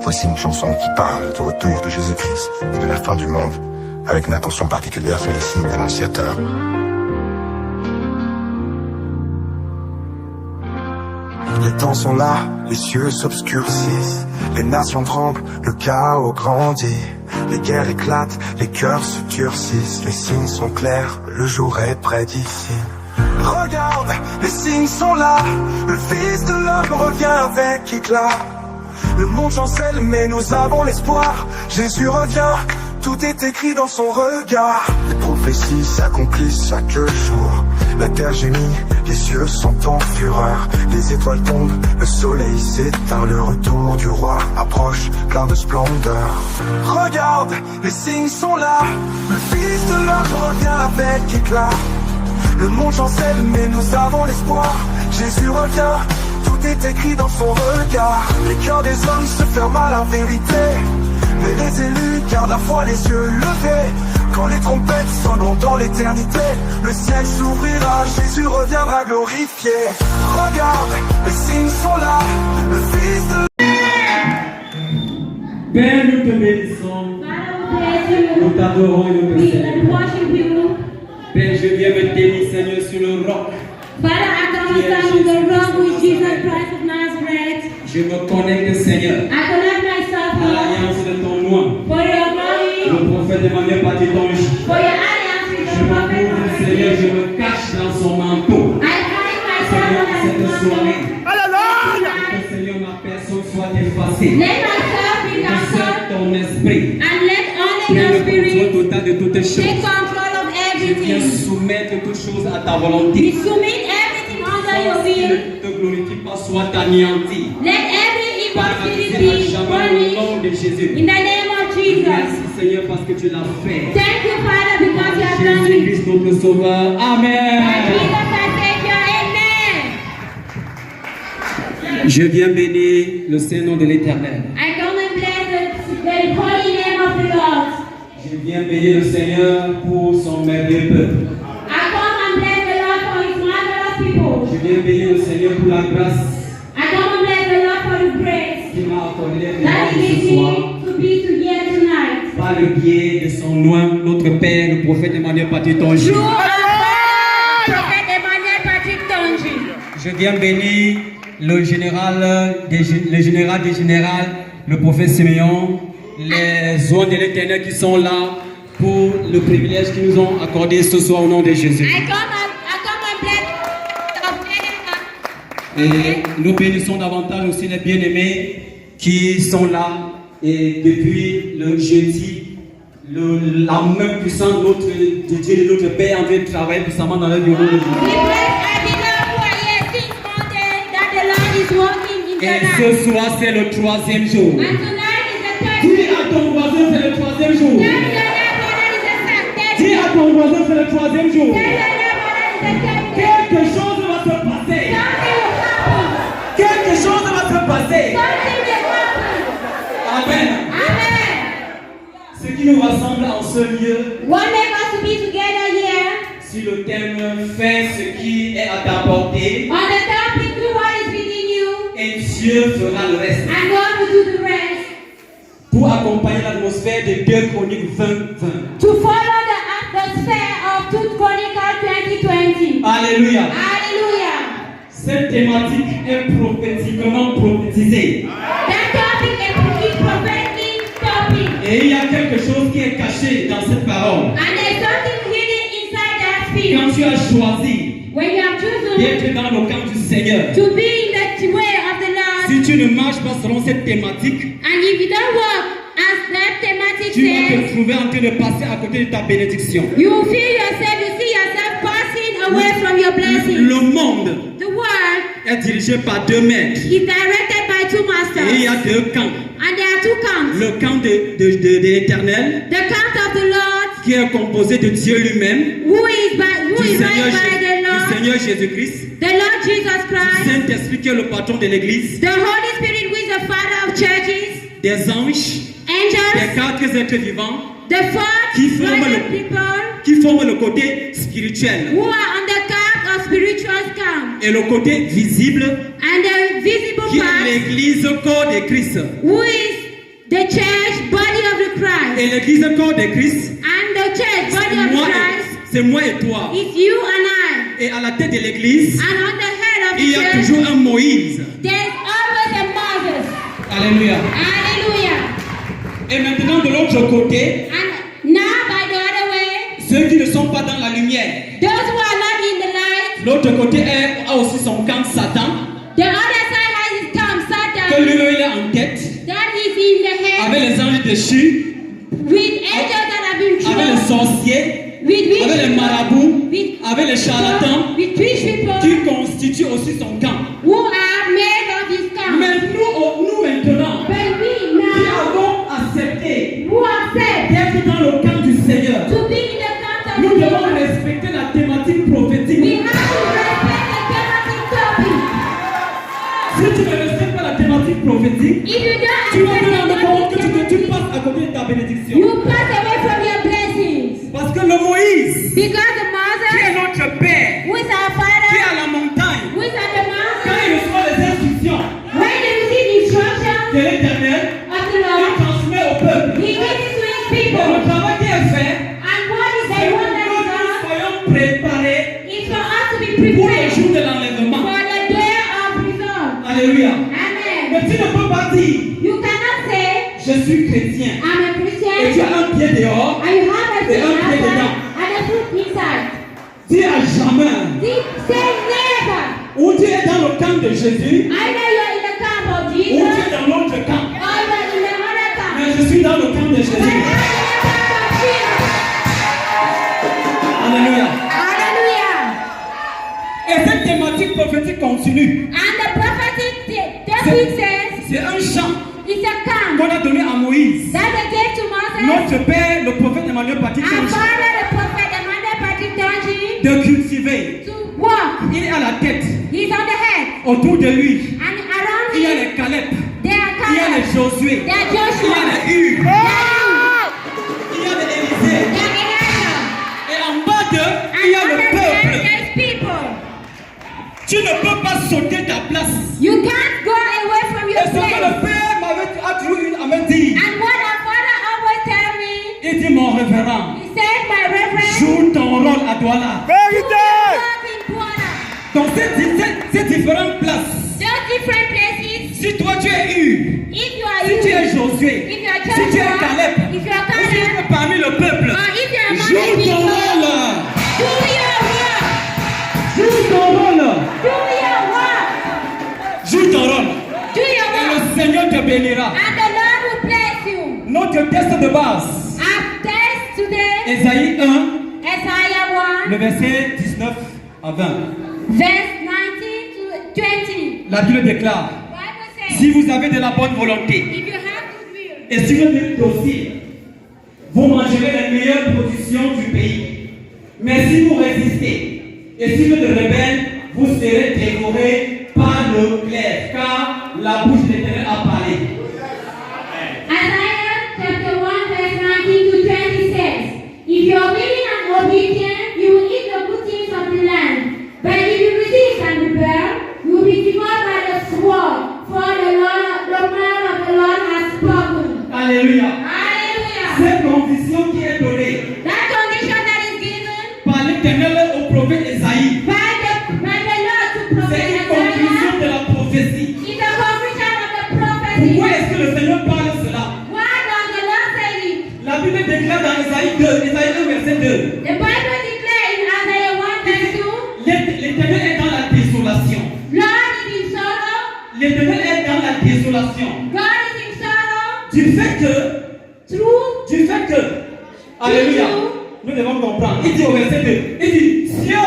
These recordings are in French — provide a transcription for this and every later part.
Voici une chanson qui parle du retour de Jésus-Christ et de la fin du monde, avec une attention particulière sur les signes annonciateurs. Les temps sont là, les cieux s'obscurcissent, les nations tremblent, le chaos grandit. Les guerres éclatent, les cœurs se durcissent, les signes sont clairs, le jour est près d'ici. Regarde, les signes sont là, le Fils de l'homme revient avec éclat. Le monde chancelle mais nous avons l'espoir, Jésus revient, tout est écrit dans son regard. Les prophéties s'accomplissent chaque jour, la terre gémit, les cieux sont en fureur. Les étoiles tombent, le soleil s'éteint, le retour du roi approche plein de splendeur. Regarde, les signes sont là, le Fils de l'homme revient avec éclat. Le monde chancelle mais nous avons l'espoir, Jésus revient, tout est écrit dans son regard. Les cœurs des hommes se ferment à la vérité, mais les élus gardent la foi les yeux levés. Quand les trompettes sonneront dans l'éternité, le ciel s'ouvrira, Jésus reviendra glorifié. Regarde, les signes sont là, le Fils de... Père, nous te bénissons, nous t'adorons et nous te célébrons. Père, je viens me tenir, Seigneur, sur le roc. Father, I come and stand on the rock with Jesus Christ of Nazareth. Je me connecte, Seigneur, I connect myself à l'alliance de ton nom. for your glory, Le prophète Emmanuel Patitonge. for your alliance with Je the me prophet. couvre, Seigneur, je me cache dans son manteau. I hide myself Seigneur, under cette his soirée, mantle. que Seigneur, ma personne soit effacée. Let myself be Que seul transformed ton esprit and let only prenne your le contrôle spirit total de toutes take choses. control of Je viens everything. soumettre toutes choses à ta We volonté. submit everything under your Si will. ne te glorifie pas, soit anéanti. Let every evil spirit Paralysé à be jamais au punished nom de Jésus. in the name of Jesus. Merci Seigneur parce que tu l'as fait. Thank you, Father, because you have done it. Jésus-Christ notre Sauveur. And Amen. Jesus, I thank you. Amen. Je viens bénir le Saint-Nom de l'Éternel. I come and bless the holy name of the Lord. Je viens bénir le Seigneur pour son merveilleux peuple. I come and bless the Lord for his marvelous people. Je viens bénir le Seigneur pour la grâce I come and bless the Lord for his grace qu'il m'a accordée that he ce gives soir me to be here tonight. par le biais de son loin, notre Père, le prophète Emmanuel Patitonge. Through our prophet Emmanuel Patrick Tonji. Je viens bénir le général des générales, le prophète Siméon, les oies de l'Éternel qui sont là pour le privilège qu'ils nous ont accordé ce soir au nom de Jésus. I come and bless Et nous bénissons davantage aussi les bien-aimés qui sont là. Et depuis le jeudi, la main puissante de Dieu, de notre Père, en train de travailler puissamment dans leur bureau We aujourd'hui. bless every love who are here since Monday that the Lord is working in Et their ce lives. soir, c'est le 3e jour. And tonight is the third Dis day. à ton voisin, c'est le 3e jour. Tell your neighbor that is the third Dis day. à ton voisin, c'est le 3e jour. Tell your neighbor that is the third day. Quelque chose va se passer. Something will happen. Quelque chose va se passer. Something will happen. Amen. Amen. Ce qui nous rassemble en ce lieu, What make us to be together here sur le thème fais ce qui est à ta portée on the topic do what is within you et Dieu fera le reste. and God will do the rest. Pour accompagner l'atmosphère de 2 Chroniques 20-20. To follow the atmosphere of 2 Chronicles 2020. Alléluia. Hallelujah. Cette thématique est prophétiquement prophétisée. That topic is prophetic topic. Et il y a quelque chose qui est caché dans cette parole. And there's something hidden inside that speech. Quand tu as choisi When you have chosen d'être dans le camp du Seigneur, to be in the way of the Lord, si tu ne marches pas selon cette thématique, and if you don't walk as that thematic tu vas te says, trouver en train de passer à côté de ta bénédiction. you will feel yourself, you see yourself passing away from your blessings. Le monde The world est dirigé par 2 maîtres. is directed by 2 Et il y masters. a 2 camps. And there are 2 camps. Le camp de l'Éternel, The camp of the Lord, qui est composé de Dieu lui-même, who is led by the du Lord, Seigneur Jésus-Christ, the Lord Jesus du Christ, Saint-Esprit qui est le patron de l'Église, the Holy Spirit who is the Father of churches, des anges, des angels, 4 êtres vivants the 4 Qui forment blessed le- people qui forment le côté spirituel who are on the camp of spiritual camp et le côté visible and the visible qui est parts, l'église corps de Christ. who is the church body of the Christ. Et l'église corps de Christ, And the church body of Christ c'est moi et toi. is you and I. Et à la tête de l'église, And on the head of il y the a church, toujours un Moïse. there's always a Moses. Alléluia. Hallelujah. Et maintenant de l'autre côté, And now by the other way, ceux qui ne sont pas dans la lumière. those who are not in the light, L'autre côté a aussi son camp Satan, the other side has his camp, que Satan, lui il est en tête, that is in the head, avec les anges déchus, with angels that have been avec les thrown, sorciers, with avec les witches, marabouts, with avec les charlatans, with rich people qui constituent aussi son camp. who are made of his camp. Mais nous maintenant, But we qui now, avons accepté who are said d'être dans le camp du Seigneur, to be in the camp of nous the devons Lord, respecter la thématique we prophétique. have to respect the thematic topic. Si tu ne respectes pas la thématique prophétique, If you don't tu vas te respect rendre the compte que thematic tu topic, passes à côté de ta bénédiction. you pass away from your blessings. Parce que le Moïse, Because the qui est Moses, notre Père, who is our qui est father, à la montagne, who is at the quand mountain, il reçoit les instructions when he receives de instructions l'Éternel, of the il Lord, transmet au peuple. he gives it to his Et people. le travail qui est fait, And what is c'est the pour one que that is nous done? soyons préparés It's for us to be pour le prepared jour de for l'enlèvement. the day of result. Alléluia. Amen. Mais tu ne peux pas dire, You cannot say, je suis chrétien, I'm a et tu Christian, as un pied dehors, and you have a Et foot un pied outside dedans. and a foot inside. dis à jamais, Say never. ou tu es dans le camp de Jésus, Either you're in the camp of ou tu Jesus, es dans l'autre camp. or you're in the other camp. Mais je suis dans le camp de But Jésus. I'm in the camp of Jesus. Alléluia. Hallelujah. Et cette thématique prophétique continue. And the prophetic topic says, C'est un chant it's a camp qu'on a donné à Moïse. that they gave to Moses. Notre père, le prophète Emmanuel Patrick Our Tangi, father, the prophet, Emmanuel Patrick Tangi, de cultiver. to walk. Il est à la tête. He's on the head. Autour de lui, And around il y a him, les Caleb, there are il y a les Caleb, Josué, there are il y a Joshua, les Hur, there are il y a les Élisée. there are Elijah. Et en bas d'eux, il y a And le under them, peuple. there's people. Tu ne peux pas sauter ta place. You can't go away from Et your ce que place. le père a toujours eu à me dire. And what our father always tell me, Il dit, mon révérend, he said, my reverend, joue ton rôle à Douala. walk in Douala. Dans ces différentes places, Those different places, si toi tu es Hur, if you are si tu es you, Josué, if you are si tu es Joshua, Caleb, if you are ou si tu Caleb, es parmi le peuple, or if you are among the joue ton people, rôle. do your work. Joue ton rôle. Do your work. Joue ton rôle. Do your Et work. le Seigneur te bénira. And the Lord will bless you. Notre texte de base, Our text today, Ésaïe 1, Isaiah 1, le verset 19 à 20. verse 19 to 20. La Bible déclare, Bible says, si vous avez de la bonne volonté, if you have good will, et si vous êtes docile, vous mangerez les meilleures productions du pays. Mais si vous résistez, et si vous êtes rebelles, vous serez dévorés par le glaive, car la bouche de l'Éternel a parlé. Isaiah chapter 1 verse 19 to 20 says, if you are willing and obedient, you will eat the good things of the land. But if you resist and rebel, you will be devoured by the sword, for the mouth of the Lord has spoken. Alléluia. Hallelujah. Cette condition qui est donnée That condition that is given par l'Éternel au prophète Ésaïe, by the Lord to prophet c'est une conclusion Isaiah de la prophétie. is a conclusion of the prophecy. Pourquoi est-ce que le Seigneur parle cela? Why does the Lord say it? La Bible déclare dans Ésaïe 2, Ésaïe 1 verset 2, The Bible declares in Isaiah 1 verse 2, l'Éternel est dans la désolation. Lord is in sorrow, L'Éternel est dans la désolation. God is in sorrow, Du fait que, alléluia, nous devons comprendre. Il dit au verset 2, il dit, cieux,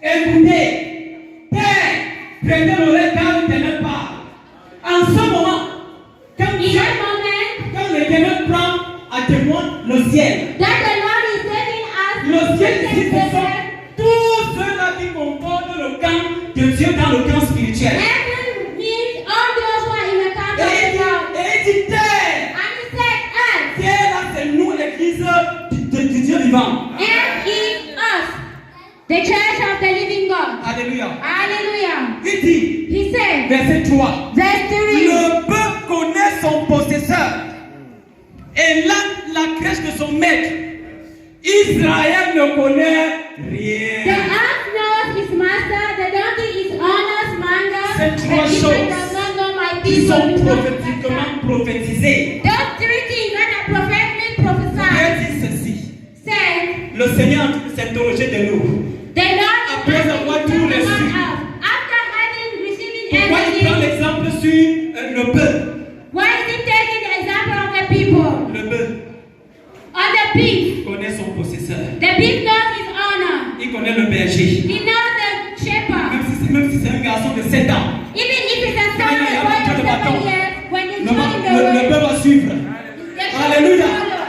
écoutez, terre, prêtez l'oreille car l'Éternel parle. En ce moment, in that moment, quand l'Éternel prend à témoin le ciel, that the Lord is taking us le ciel ici, to ce the sont tous ceux-là qui composent le camp de Dieu dans le camp spirituel. heaven means all those who are in the camp of Et the Lord. il dit terre. And he said earth. Terre, là, c'est nous, l'église du Dieu vivant. Earth is us, the church of the living God. Alléluia. Hallelujah. Il dit, He said, Verset 3. Verse 3. Le peuple connaît son possesseur et la crèche de son maître. Israël ne connaît The rien. ox knows his master, the donkey is owner's manger, Ces but trois Israel choses does not know my Qui people. sont do not prophétiquement understand. prophétisés. Those three things that are prophetically prophesied Dieu dit ceci. said, Le Seigneur est en train de s'interroger de nous. the Lord is Après asking avoir each tout and reçu. one of us, after having receiving Pourquoi il prend everything, l'exemple sur le bœuf? why is he taking the example of the people? Le bœuf Or the beef? connaît son possesseur. The beef knows his owner. Il connaît le berger. He knows the shepherd. Même si c'est un garçon de 7 ans, Even if it's a son Quand il y a or boy un of de bâton, 7 years, when they le show him the way, bœuf va suivre. the sheep Alléluia. follow.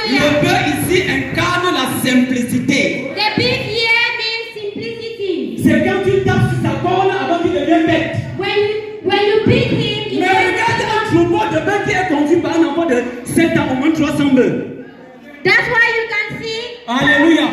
Le Hallelujah. bœuf ici incarne la simplicité. The beef here means simplicity. C'est quand tu tapes sur sa corne avant qu'il devienne bête. When you beat him, Mais regarde un troupeau de bœufs qui est conduit par un enfant de 7 ans, au moins 300 bœufs. that's why you can see Alléluia.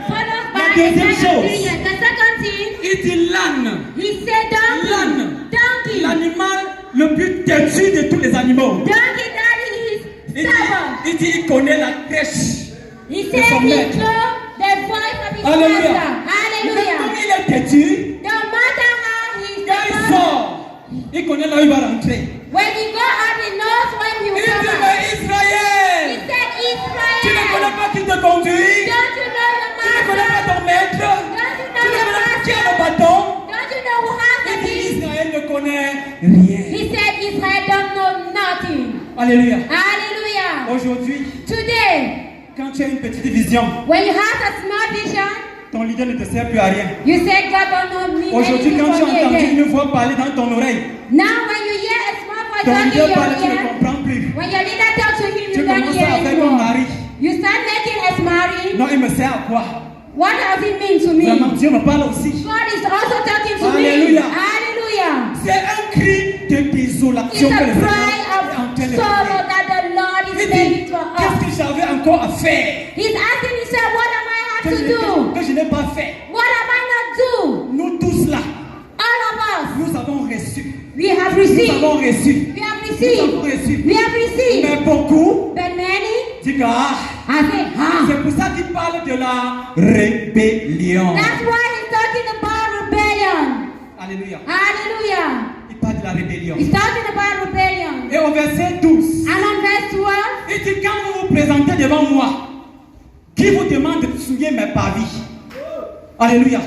followed La by a deuxième child of chose. 3 years. The second thing, Il dit l'âne. he said donkey. L'âne. Donkey. L'animal le plus têtu de tous les animaux. Donkey that is stubborn. Il dit il connaît la crèche. He de said son he maître. know the voice of his Alléluia. master. Même Hallelujah. comme il est têtu, No matter how he is quand il stubborn, sort, il connaît là où il va rentrer. when he go out, he knows when he Il will dit come mais out. He Israël, said, tu ne connais Israel, pas qui te conduit. don't you know the Tu ne connais master? pas ton maître. Tu ne connais pas qui a le bâton. Don't you know who has the Il dit keys? Israël ne connaît rien. He said Israel don't know nothing. Alléluia. Hallelujah. Aujourd'hui, Today, quand tu as une petite vision, when you have a small vision, ton leader ne te sert plus à rien. you say God don't know me. Aujourd'hui, anything quand tu for as me entendu again. une voix parler dans ton oreille, Now when you hear a small voice ton talking leader in parle, your tu ne ear, comprends plus. when your leader talks to him, Tu you don't commences hear à faire it comme anymore. Marie. You start making us marry. Non, il me sert à quoi? What does it mean to me? Vraiment, Dieu me parle aussi. God is also talking to Alléluia. me. Hallelujah. C'est un cri de It's désolation a que le Seigneur cry est en train of de sorrow faire. that the Lord Il is dit, saying to us. qu'est-ce que j'avais encore à faire He's asking himself, what am I have que to je, do? que je n'ai pas fait? What am I not do? Nous tous là, All of us, nous avons reçu. we have Nous received. avons reçu. We have Nous avons received. reçu. We have received. Mais beaucoup But many, disent que I say, c'est pour ça qu'il parle de la rébellion. That's why he's talking about rebellion. Alléluia. Hallelujah. Il parle de la rébellion. He's talking about rebellion. Et au verset 12, And on verse 12, il dit quand vous vous présentez devant moi, qui vous demande de souiller mes pavis? Alléluia.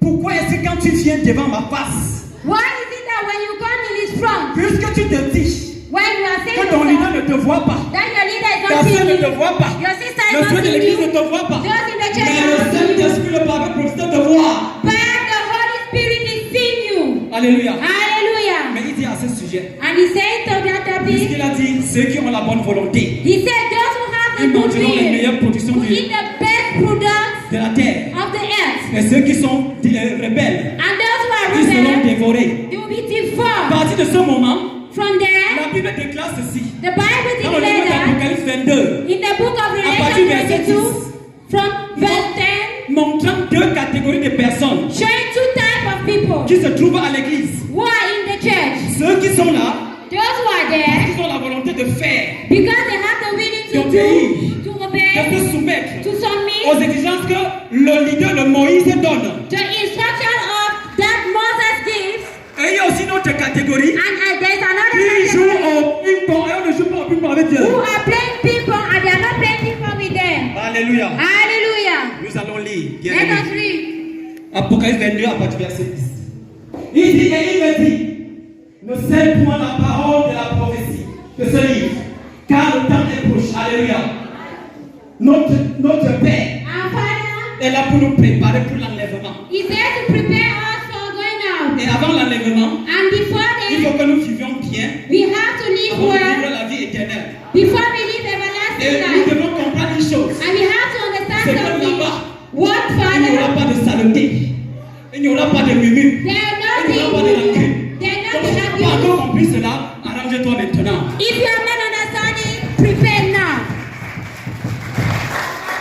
Pourquoi est-ce que quand tu viens devant ma face, why is it that when you come in his front, puisque tu te dis when you are saying que ton leader ne te voit pas, that your leader is ta not soeur ne seeing te you, voit pas, your sister is le not Dieu de seeing l'église ne you, te voit pas, those in the church mais are le not seeing you, Saint-Esprit, le parfait professeur te voit. but the Holy Spirit is seeing you. Alléluia. Hallelujah. Mais il dit à ce sujet, And he said to that topic, puisqu'il a dit ceux qui ont la bonne volonté, he said those who have the ils good mangeront les meilleures will, productions who eat the best products de la terre. of the earth, Et ceux qui sont rebelles, and those who are ils seront rebels, dévorés. they will be À deformed. partir de ce moment, From there, la Bible déclare ceci. the Bible Dans le livre declares that d'Apocalypse 22, in the book of partir du verset Revelation 22, 10, from verse 10, montrant deux catégories de personnes showing two types of people qui se trouvent à l'église. who are in the church. Ceux qui sont là, Those who are there qui ont la volonté de faire, because they have the willing to d'obéir, do, to de obey, se soumettre to aux submit exigences que le leader, le Moïse, donne. the instruction of that Moses gives. Et il y a aussi une autre catégorie And there's another qui joue category au ping-pong et on ne joue pas au ping-pong avec Dieu. who are playing people and they are not playing people with them. Alléluia. Hallelujah. Nous allons lire. Bien Let aimé. us read. Apocalypse 22 à partir du verset 10. Il dit, et il me dit, ne cède point la parole de la prophétie de ce livre, car le temps est proche. Alléluia. Notre Père Our Father est là pour nous préparer pour l'enlèvement. is there to prepare us for going out. Et avant l'enlèvement, And before il then, faut que nous vivions bien we have to live avant de well. vivre la vie éternelle. Before we live Et everlasting nous life. devons comprendre une chose. And we have to understand C'est que something. là-bas, What il n'y aura Father? pas de saleté. Il n'y aura pas de murmure. There are Il n'y aura pas de nothing. rancune. There are Donc, si nothing tu n'as pas abuse. encore compris cela, arrange-toi maintenant. If you have not understanding, prepare now.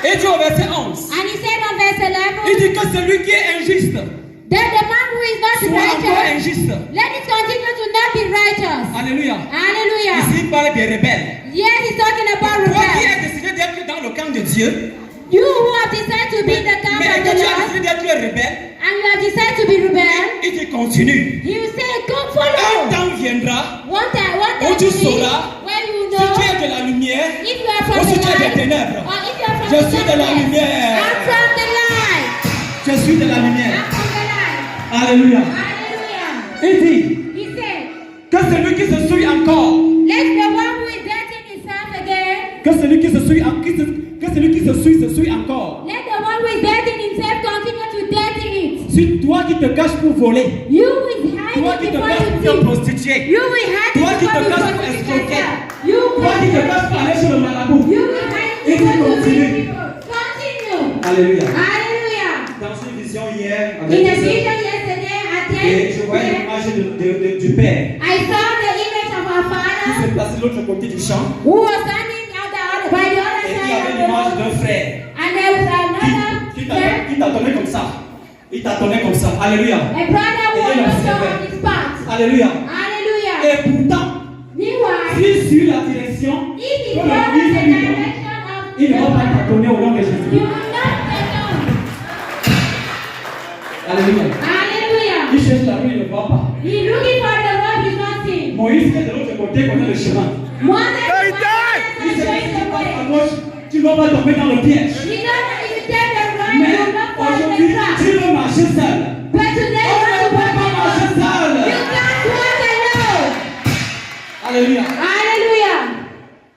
Et dit au verset 11, And he said on verse il 11 dit que celui qui est injuste that the man who is is not soit encore righteous, injuste. let it continue to not be righteous. Alléluia. Hallelujah. Ici, il parle des rebelles. Yes, he's talking about Toi qui rebels. as décidé d'être dans le camp de Dieu, You who have decided to be in the camp mais of que the tu as Lord, décidé d'être rebelle, and you have decided to be rebel, il te continue. he will say, come Un follow. temps viendra One time où tu will be sauras when you si know tu es de la lumière if you are ou from si the tu es des light ténèbres. or if you are from Je the suis de la darkness. lumière. I'm from the light. Je suis de la lumière. I'm from the light. Alléluia. Hallelujah. Il dit He said, que celui qui se suit encore, let the one who is dating himself again, que celui qui se suit, que celui qui se suit encore. let the one who is dating himself continue to dating it. Si toi qui te caches pour voler, You will toi hide qui it te before caches pour you te see. prostituer, You will hide toi it qui before te you caches pour prostitute escroquer, yourself. You toi qui te will caches pour aller chez le marabout. You will hide Et it tu before you see continues. people. Continue. Alléluia. Hallelujah. Dans une vision hier, In avec a les vision autres, yesterday, et je voyais l'image du Père I saw the image of our qui father se place de l'autre côté du champ, who was standing by the other et il y side avait of the l'image road. d'un frère And there was another qui friend. t'attendait comme ça. Il t'attendait comme ça. Alléluia. A brother who was Et il also observait. on his path. Alléluia. Hallelujah. Et pourtant, Meanwhile, s'il suit la direction, if he que follows le the Christ lui donne, direction of il ne va pas the t'attendre au nom de you Jésus. will not get on. Alléluia. Hallelujah. Il cherche la rue, il ne voit pas. He's looking for the road he's not seeing. Moïse qui est de l'autre côté connaît le chemin. Moses Il is sait showing que si tu the passes à way. gauche, tu ne vas pas tomber dans le piège. He knows that if you take the right, you Mais will not fall in aujourd'hui, the trap. tu veux marcher seul. But today you want to walk alone. seul. You can't walk alone. Alléluia. Hallelujah.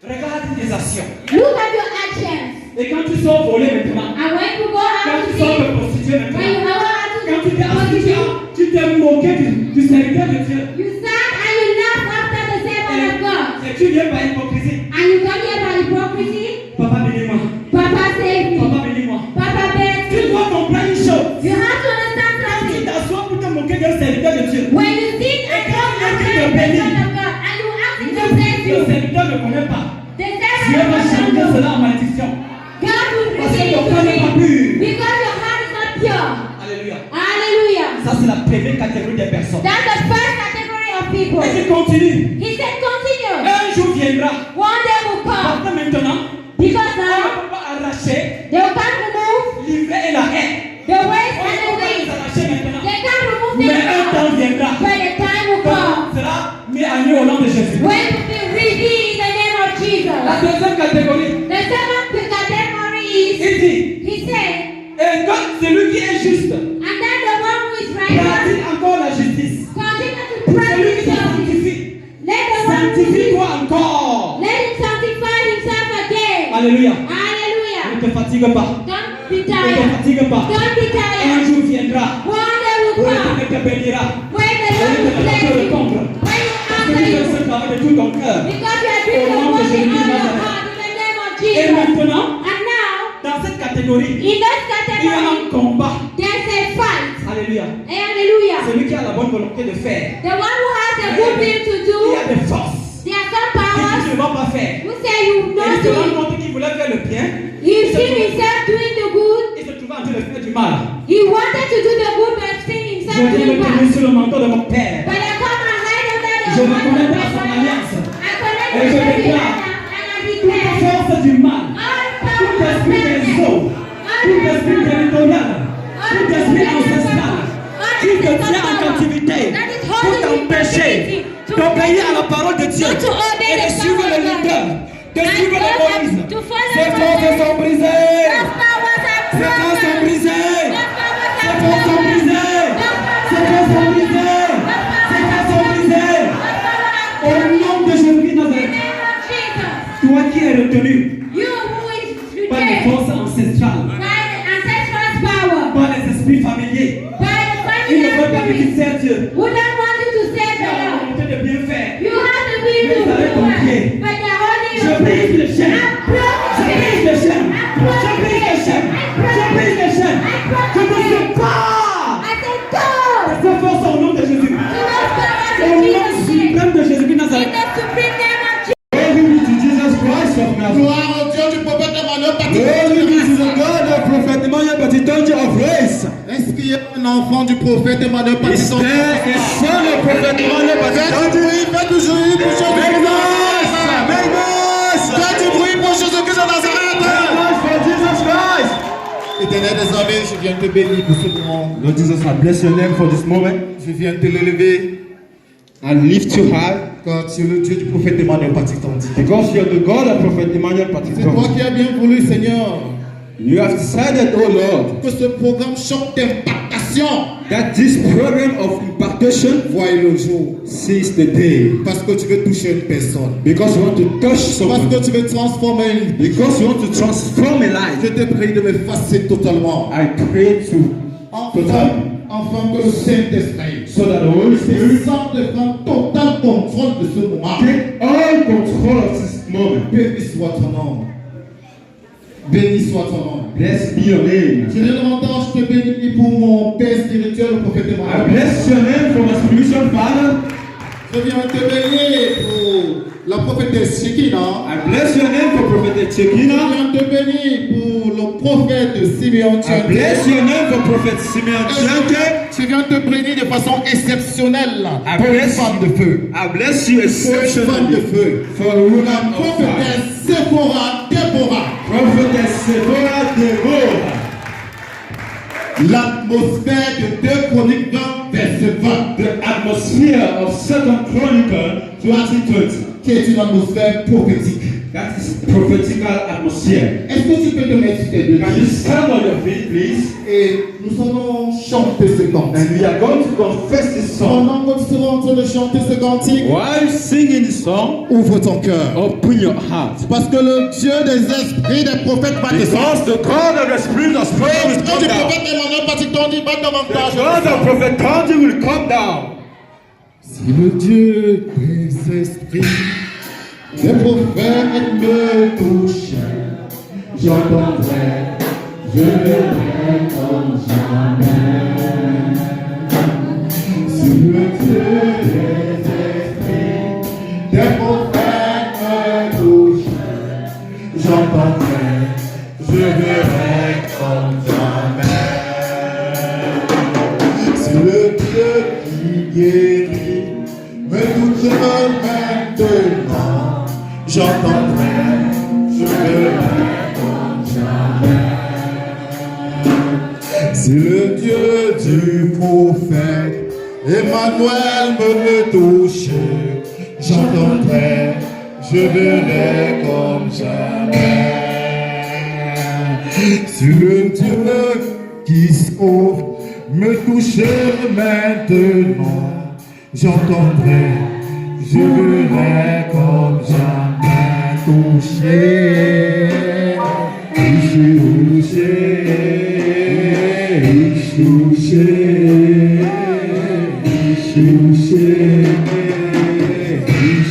Regarde tes actions. Look at your actions. Et quand tu sors voler maintenant, And when you go quand out tu to sors te see, prostituer when you maintenant, go out to quand tu t'es assis, prostitute, tu t'es moqué du serviteur de Dieu. you stand and you laugh after the servant of God. Et tu viens par hypocrisie. And you come here by hypocrisy. Papa, bénis-moi. Papa save me. Papa, bénis-moi. Papa bless Tu me. dois comprendre une chose. You have to understand Quand tu something. t'assois pour te moquer d'un serviteur de Dieu, When you sit and come and praise the Son of God, and you ask him to bless le you, serviteur ne connaît pas. the Dieu servant va of changer God, cela en malédiction. God will Parce que receive ton it cœur to n'est pas me. pur. Because your heart is not pure. Alléluia. Hallelujah. Ça, c'est la première catégorie des personnes. That's the first category of people. Et tu continues. He said, continue. Un jour viendra. One day will come. Parce que maintenant, Because on ne now, peut pas arracher they can't remove l'ivraie et la haine. the waste On and ne the peut pas les weeds. arracher maintenant. They can't remove Mais them un temps now. viendra. But the time will Quand come. on sera mis à nu au nom de Jésus. When it will be revealed in the name of Jesus. La deuxième catégorie, The second category is, il dit, he said, et quand celui qui est juste and then the one who is righteous, pratique encore la justice. continue to Celui practice qui se justice. sanctifie, Let the one who sanctifie-toi encore. let him sanctify himself again. Alléluia. Hallelujah. Ne te fatigue pas. Don't be Ne te tired. fatigue pas. Don't be Un tired. jour viendra One day où will l'Éternel come te bénira. when the Lord will bless you. When you Parce que answer tu you. fais ce travail de tout ton cœur. Because you are doing the work in all your heart in the name of Et Jesus. maintenant, And now, dans cette catégorie, in that il y a category, un combat. there's a fight. Alléluia. Hallelujah. Celui qui a la bonne volonté de faire. The one who has a good will to Il y do, a des forces there are some qui disent powers je ne vais pas faire. who say you Et not il se do rend it. compte qu'il voulait faire le bien. He seen himself doing the good. Il se trouvait en train de faire du mal. He wanted to do the good, but seen Je himself viens doing me tenir bad. sur le manteau de mon Père. But I come and hide under the Je me hand connecte of à my son father. alliance. I connect Et je with the déclare and I toute declare force du mal, all tout power of esprit des darkness, eaux, tout esprit territorial, tout esprit ancestral qui te tient en captivité pour t'empêcher d'obéir à la parole de Dieu et de suivre le leader, de suivre le Moïse. Ces forces sont brisées. Ces forces sont brisées. Ces forces sont brisées. Ces forces sont brisées. Ces forces sont brisées. Au nom de Jésus Nazareth, toi qui es retenu You who is par les today forces ancestrales, by the ancestral power, par les esprits familiers, by the ils ne family veulent pas que tu spirit, sers Dieu. who don't want you to serve Tu as the la Lord. volonté de bien faire. You have to be Mais to vous avez do compris. well, but they're holding Je you brise les chaînes. Je brise les chaînes. Je brise les chaînes. Je brise les chaînes. Je ne sais pas. I said, go! Ces forces au nom de Jésus. To those powers Au in nom Jesus' name. suprême de Jésus de In Nazareth. the supreme name of Jesus. Glory to Jesus Christ of Nazareth. Gloire au Dieu du prophète Emmanuel Glory be to the God of prophet Emmanuel Baptiste of grace. Est-ce qu'il y a un enfant du prophète Emmanuel Is Patissant? there a son of Prophet Emmanuel Faites du bruit pour Jésus-Christ de Nazareth. Faites du bruit pour Jésus-Christ de Nazareth. for Jesus Christ. Éternel des armées, je viens te bénir pour ce moment. Lord Jesus, I bless your name for this moment. Je viens te l'élever. I lift you high Car tu es le Dieu du prophète Emmanuel Patissant. because you're the God of Prophet Emmanuel C'est toi Patissant. qui as bien voulu, Seigneur, You have decided, oh Lord, que ce programme chante d'impactation that this program of impartation voie le jour. sees the day. Parce que tu veux toucher une personne. Because you want to touch Parce someone. que tu veux transformer une vie. Because you want to transform a Je life. te prie de m'effacer totalement. I pray to Enfin que le Saint-Esprit so that the Holy Spirit descende de prendre total contrôle de ce moment. take all control of this moment. Béni soit ton nom. Béni soit ton nom. Blessed be your name. Je viens de m'entendre, je te bénis pour mon Père spirituel, le prophète I Emmanuel. bless your name for my spiritual father. Je viens te bénir pour la prophétesse Shekina. I bless your name for Prophet Je Chekina. viens te bénir pour le prophète Simeon I bless your name for Prophet Simeon Chianke. Je viens te bénir de façon exceptionnelle I pour une bless femme de feu. I bless you Pour une femme de exceptionally feu. for a woman La of fire. prophétesse Déborah. Prophetess Sephora Deborah. L'atmosphère de 2 Chroniques 20, verset 20, The atmosphere of 2 Chronicle 2020. qui est une atmosphère prophétique. That is prophetical atmosphere. Est-ce que tu peux te mettre sur tes deux Can you pieds? stand on your feet, please? Et nous allons chanter ce cantique. And we are going to confess this song. Pendant que tu seras en train de chanter ce cantique, While singing this song, ouvre ton cœur. open your heart. Parce que le Dieu des esprits des prophètes va descendre. Because the God of the Spirit of prayer will Quand come du down. prophète Emmanuel Patissant dit, va The davantage. God of Prophet Kanji will come down. Si le Dieu des esprits des prophètes me touche, j'entendrai, je verrai comme jamais. Si le Dieu des esprits des prophètes me touche, j'entendrai, je verrai comme jamais. Si le Dieu qui guérit me touche maintenant, j'entendrai, je verrai comme jamais. Si le Dieu du prophète Emmanuel me touche, j'entendrai, je verrai comme jamais. Si le Dieu qui sauve me touche maintenant, j'entendrai, je verrai comme jamais.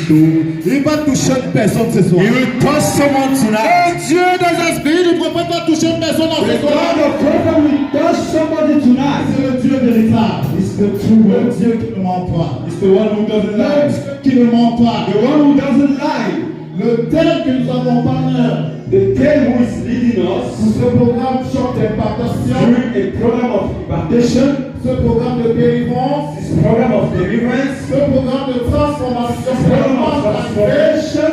Toucher, il va toucher une personne ce soir. He will touch someone tonight. Le Dieu des esprits du prophète va toucher une personne en ce The soir. God of Prophet will touch somebody tonight. C'est le Dieu véritable. It's the true Le one. Dieu qui ne ment pas. It's the one who doesn't Le lie. Dieu qui ne ment pas. The one who doesn't lie. Le tel que nous accompagne The king who is leading us pour ce programme Chant d'impartation, through a program of impartation, ce programme de délivrance, this program of deliverance, ce programme de transformation. program of transformation.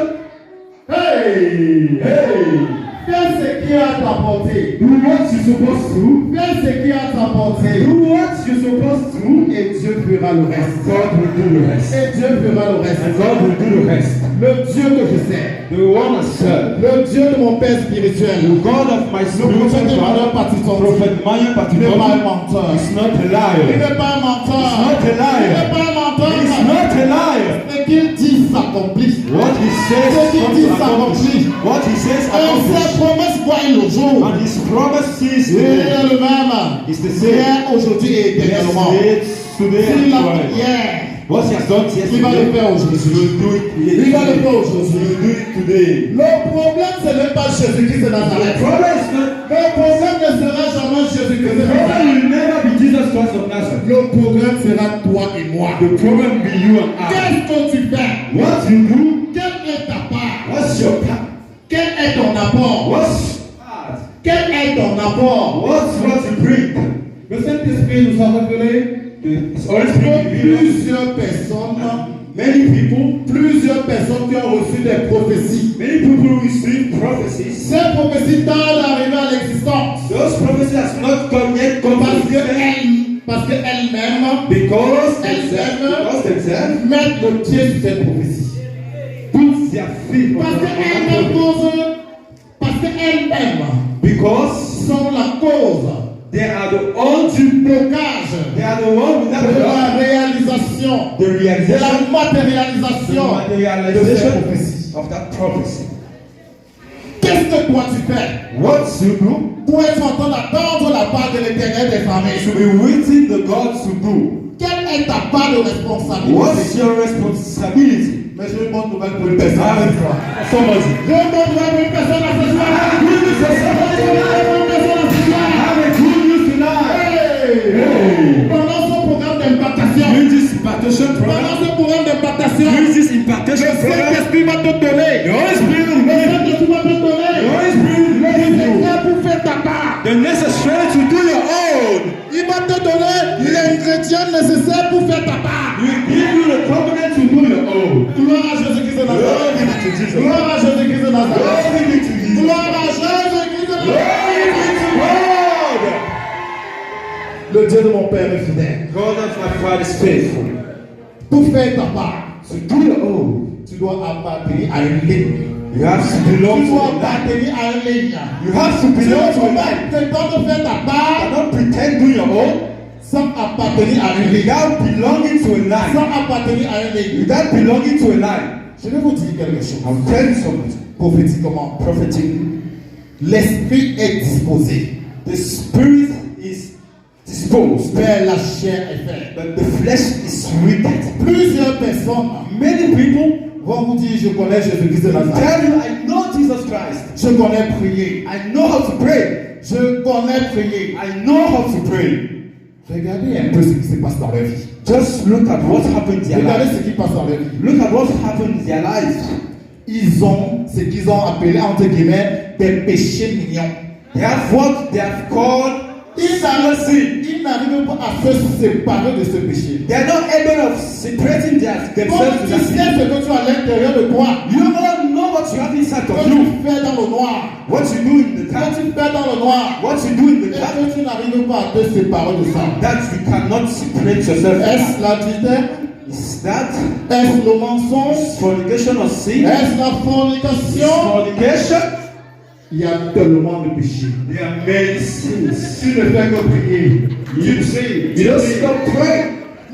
Hey! Hey, Fais ce qui est à ta portée. do what you're supposed to. Fais ce qui est à ta portée. Do what you're supposed to. Et Dieu fera le reste. God will do the rest. Et Dieu fera le reste. And God will do the rest. Le Dieu que je sais. The one I serve. Le Dieu de mon Père spirituel. The God of my Le spiritual prophète Emmanuel father, Patissant. Prophet Maya Il n'est pas un Patibon, menteur. is not a Il liar. n'est pas un menteur. Not a Il n'est liar. pas un menteur. He's not a liar. Ce qu'il dit s'accomplit. What he says Ce qu'il comes dit to accomplish. s'accomplit. What he says Et ses accomplishes. promesses voient le jour. And his promises Il today est le même. is the same. Hier, aujourd'hui et éternellement. Yesterday, today, S'il l'a and fait tomorrow. hier, What he has done il va le yesterday, faire he aujourd'hui. will do it Il va le today. faire He aujourd'hui. will do it today. Le problème, ce n'est pas Jésus-Christ de The Nazareth. problem is not. Le problème ne sera jamais Jésus-Christ de The problem Nazareth. will never be Jesus Christ of Nazareth. Le problème sera toi et moi. The problem will be you and I. Qu'est-ce que tu fais? What you do, Quelle est ta part? what's your part? Quel est ton apport? What's your part? Quel est ton apport? What's what you bring? Le Seigneur Saint-Esprit nous a révélé que plusieurs personnes, plusieurs personnes qui ont reçu des prophéties. Many people receive prophecies. Ces prophéties tardent à arriver à l'existence. Those prophecies has not come yet come to existence. Parce qu'elles-mêmes Because themselves mettent le pied sur cette prophétie. put their feet on Parce qu'elles-mêmes because sont la cause they are the all du blocage they are the one who de la réalisation, the de realization la matérialisation de cette prophétie. of that prophecy. Qu'est-ce que toi tu fais What you do pour être en train d'attendre la part de l'Éternel des to familles? be waiting the God to do. Quelle est ta part de responsabilité? What's your responsibility? Mais j'ai une bonne nouvelle pour une personne. Somebody. J'ai une bonne nouvelle pour une personne à ce soir. Good news for somebody tonight. Have a good news tonight. Pendant ce programme d'impactation, During this impartation program, pendant ce programme d'impactation, during this le impartation program, Saint-Esprit va te donner. the Holy Spirit will Le give you Saint-Esprit va te donner. the Holy Spirit will give you C'est pour faire ta part. the necessary to do your own. Il va te donner l'ingrédient nécessaire pour faire ta part. He will give you the covenant to do your own. Gloire à Jésus-Christ de Glory be to Nazareth. Jesus. Gloire à Jésus-Christ de Nazareth. Glory be to Jesus. Gloire à Jésus-Christ de Glory Nazareth. be to God. Le Dieu de mon Père est fidèle. God of my Father is faithful. Pour faire ta part, To do your own, tu dois appartenir à une ligne. you have to Tu belong to dois a life. appartenir à une ligne. You have to Tu ne belong to a peux pas life. prétendre faire ta You part cannot pretend do your own sans appartenir à une ligne. without belonging to a life. Sans appartenir à une ligne. Without belonging to a life. Je vais vous dire quelque chose. I'll tell you something. Prophétiquement, Prophetically, l'esprit est disposé, the spirit is disposed, mais la chair est faible. but the flesh is wicked. Plusieurs personnes Many people vont vous dire, je connais Jésus-Christ de Nazareth. tell you, I know Jesus Christ. Je connais prier. I know how to pray. Je connais prier. I know how to pray. Regardez un peu ce qui se passe dans leur vie. Just look at what happened in their Regardez life. ce qui passe dans leur vie. Look at what happened in their life. Ils ont ce qu'ils ont appelé, entre guillemets, des péchés mignons. They have what they have called Ils n'arrivent pas à se séparer de ce péché. they are not able of separating Quand themselves tu from sais that. ce que tu as à l'intérieur de toi, You don't know what you have inside que of tu you. fais dans le noir, What you do in the que dark. tu fais dans le noir, What you do in the et dark. que tu n'arrives pas à te séparer de ça. That you cannot separate yourself from. Est-ce la dité? Is that Est-ce le mensonge? fornication or sin? Est-ce la fornication? Fornication? Il y a tellement de péchés. There are many sins. Tu ne fais que prier. You say, just don't pray.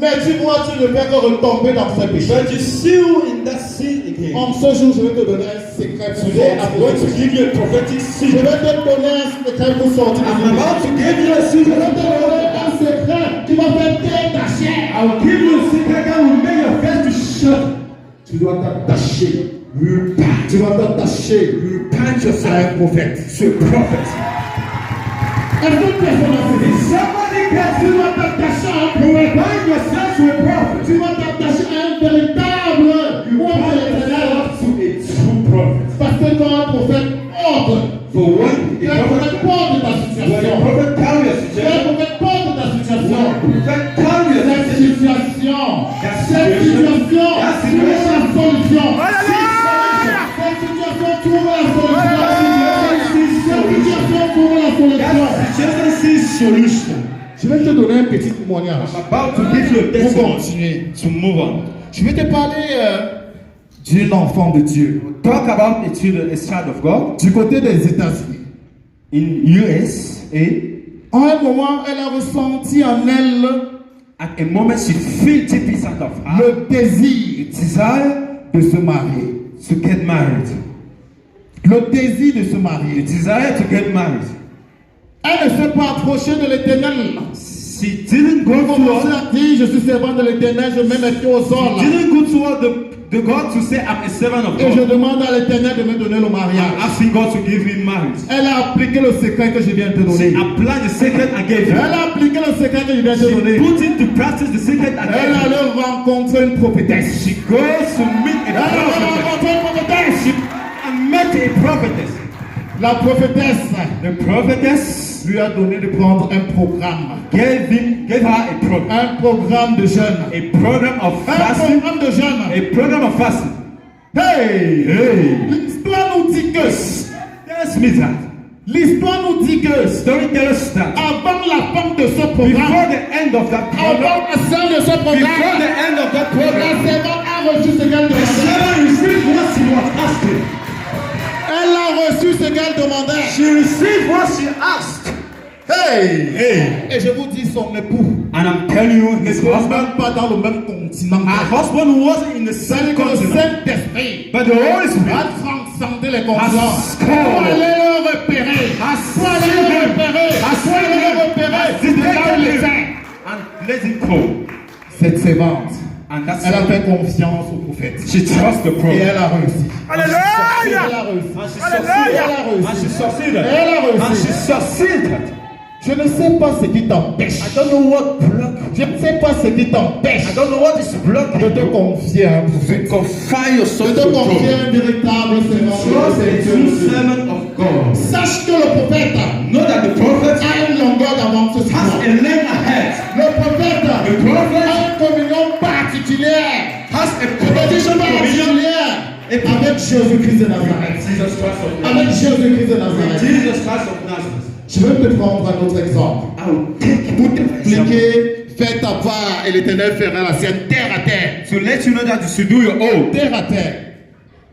Mais dis-moi, tu ne fais que retomber dans ces péchés. But you still in that sin again. En ce jour, je vais te donner un secret pour Today I'm going to sortir. give you a prophetic Je secret. vais te donner un secret pour sortir. I'm about to give you a Je secret. vais te donner un secret qui va faire taire ta chair. I will give you a secret that will make your face to shut. Tu dois t'attacher. Tu dois t'attacher Repent à yourself un prophète. to a prophet. Est-ce que personne a fait ça? Somebody Tu gets dois t'attacher à un prophète. Bind yourself to a prophet. Tu dois t'attacher à un véritable homme de l'Éternel. To a true prophet. Parce que quand un prophète ordre, For when il a un prophète prophet, porte ta when a situation. prophet carry a Il un situation, prophète porte ta situation. when a prophet carry a Cette situation, situation, tu veux la solution. Hallelujah! Cette situation, trouve la solution. Cette situation, trouve la solution. That situation is solution. Je vais te donner un petit témoignage. I'm about to give you a Pour testimony continuer. to move on. Je vais te parler d'une enfant de Dieu. Talk about a child of God Du côté des États-Unis. in USA. À un moment, elle a ressenti en elle At a moment, she felt deep inside of her le désir desire de se marier. to get married. Le désir de se The marier. desire to get married. Elle ne s'est pas approchée de l'Éternel. She didn't go Elle a commencé toward. à dire, je suis servant de l'Éternel, je mets mes pieds au sol. Didn't go toward the God to say I'm a servant of Et je God. demande à l'Éternel de me donner le I'm mariage. asking God to give me marriage. Elle a appliqué le secret que je viens de te She donner. applied the secret I gave Elle you. a appliqué le secret que je viens de te She donner. put into practice the secret I Elle gave you. allait rencontrer une prophétesse. She goes to meet Elle a allait prophetess. rencontrer une prophétesse. And met a prophetess. La prophétesse The prophetess lui a donné de prendre un programme. gave her a program. Un programme de jeûne. A program of Un fasting. programme de jeûne. A program of fasting. Hey! Hey! L'histoire nous dit que... Tells me that. L'histoire nous dit que... Story tells us that. Avant la fin de ce Before programme... the end of that program. Avant la fin de ce Before programme... the end of that La program. servante a reçu ce qu'elle The demandait. servant received what she was asking. Elle a reçu ce qu'elle demandait. She received what she asked. Hey! Hey! Et je vous dis, son époux And I'm telling you, his n'était husband, même pas dans le même continent. her husband wasn't in the same C'est que le continent. Saint-Esprit But the Holy a Spirit transcendé les continents. has Pour called, aller le repérer. has Pour aller le seen him, repérer. has Pour aller le seen him, repérer. has detected Les him, saints. and let him go. Cette servante, And that's elle a fait confiance au prophète. she trusts the Et prophet. elle a réussi. Elle Alléluia! a réussi. And she Elle a succeeded. réussi. And she succeeded. Elle a And réussi. she succeeded. Je ne sais pas ce qui t'empêche. I don't know what blocked. Je ne sais pas ce qui t'empêche I don't know what is blocking de te you. confier à un prophète. Confine yourself De to te confier God. à un véritable Trust a true servant. servant of God. Sache que le prophète Know that the prophet a une longueur d'avance sur has toi. a lane ahead. Le prophète a The prophet une communion particulière. has a Une protection communion particulière avec Jésus-Christ de Nazareth. Jesus Christ of Avec Nazareth. Jésus-Christ de With Nazareth. Jesus Christ of Nazareth. Je vais te prendre un autre exemple. I will put them example Expliquer, fais ta part et l'Éternel fera la sienne terre à terre. to let you know that you should do your own Terre à terre.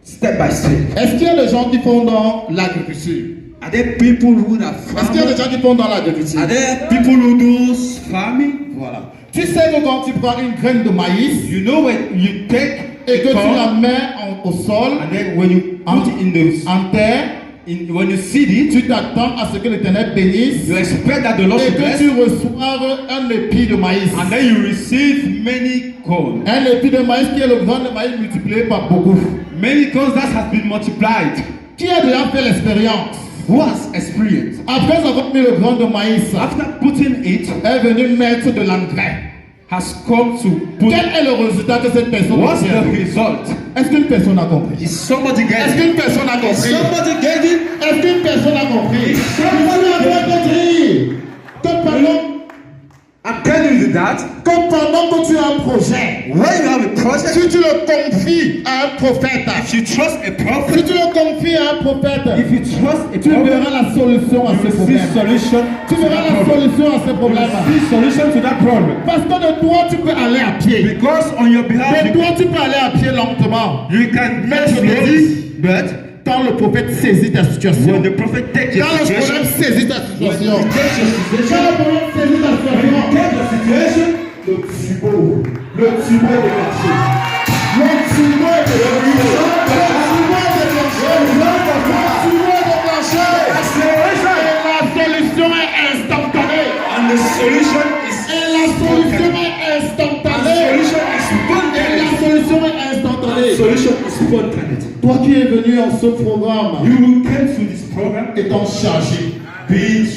step by step. Est-ce qu'il y a des gens qui font dans l'agriculture? Are there people who are Est-ce qu'il y a des farmers? gens qui font dans l'agriculture? Are there people who do farming? Voilà. Tu sais que quand tu prends une graine de maïs You know when you take et que tu corn, la mets au sol, and then when you put it in the en terre, when you seed it, tu t'attends à ce que l'Éternel bénisse you expect that the Lord et should que bless, tu reçoives un épi de maïs. and then you receive many corn. Un épi de maïs qui est le grain de maïs multiplié par beaucoup. Many corns that has been multiplied. Qui a déjà fait l'expérience? Who has experienced? Après avoir mis le grain de maïs, After putting it, est venu mettre de l'engrais. has come to put. Quel est le résultat que cette personne What's the obtient? result? Est-ce qu'une personne a compris? Is somebody Est-ce getting? qu'une personne a compris? Somebody getting? Est-ce qu'une personne a compris? Somebody Je vais te dire I'm telling you that que pendant que tu as un projet, when you have a project, si tu le confies à un prophète, if you trust a si prophet, tu le confies à un prophète, if you trust a tu prophet, verras la solution à you ce will see problème. solution Tu to verras that la problem. solution à ce You problème. will see solution to that problem. Parce que de toi, tu peux aller à pied. Because on your behalf, De toi, tu peux aller à pied lentement. you can make Mais slowly, but quand le prophète saisit ta situation, when the prophet takes your quand le situation, problème saisit ta when situation, he takes your quand situation, le problème saisit ta when situation, he takes your situation, le tubo est déclenché. Le tubo est déclenché. Et la solution est instantanée. and the solution is Et la solution est instantanée. Et la solution est instantanée. Solution is spontaneous. Toi qui es venu en ce programme, You will come to this program, étant chargé, be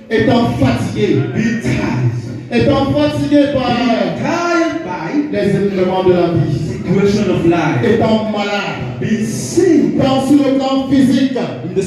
étant fatigué, tired, étant fatigué par tired by les événements de la vie, situation of life, étant malade, be sick tant sur le plan physique in the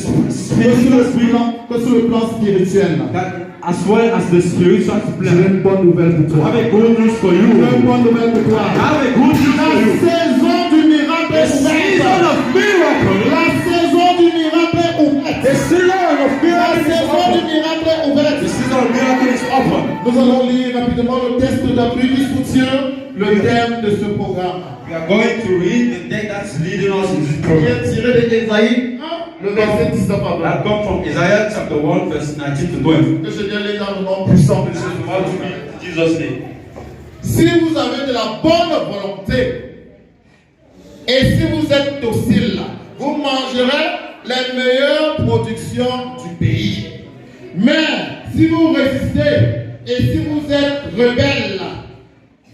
que sur le plan spirituel. that as well as the spiritual J'ai plan. une bonne nouvelle pour toi. Have a good news for J'ai une you. bonne nouvelle pour toi. Have a good news La for you. saison du miracle The est season ouverte. of miracle. La saison du miracle est The ouverte. season of La miracle is saison du open. miracle est ouverte. The season of miracle is open. Nous allons lire rapidement le texte d'appui qui soutient le thème de ce programme. We are going to read the text that's leading us in this Qui program. est tiré de Ésaïe 1, le verset 19 à 20. That comes from Isaiah chapter 1, verse 19 to 20. Que je viens lire dans le nom puissant de Jésus. How to read Jesus' name. Si vous avez de la bonne volonté et si vous êtes docile, vous mangerez les meilleures productions du pays. Mais si vous résistez et si vous êtes rebelle,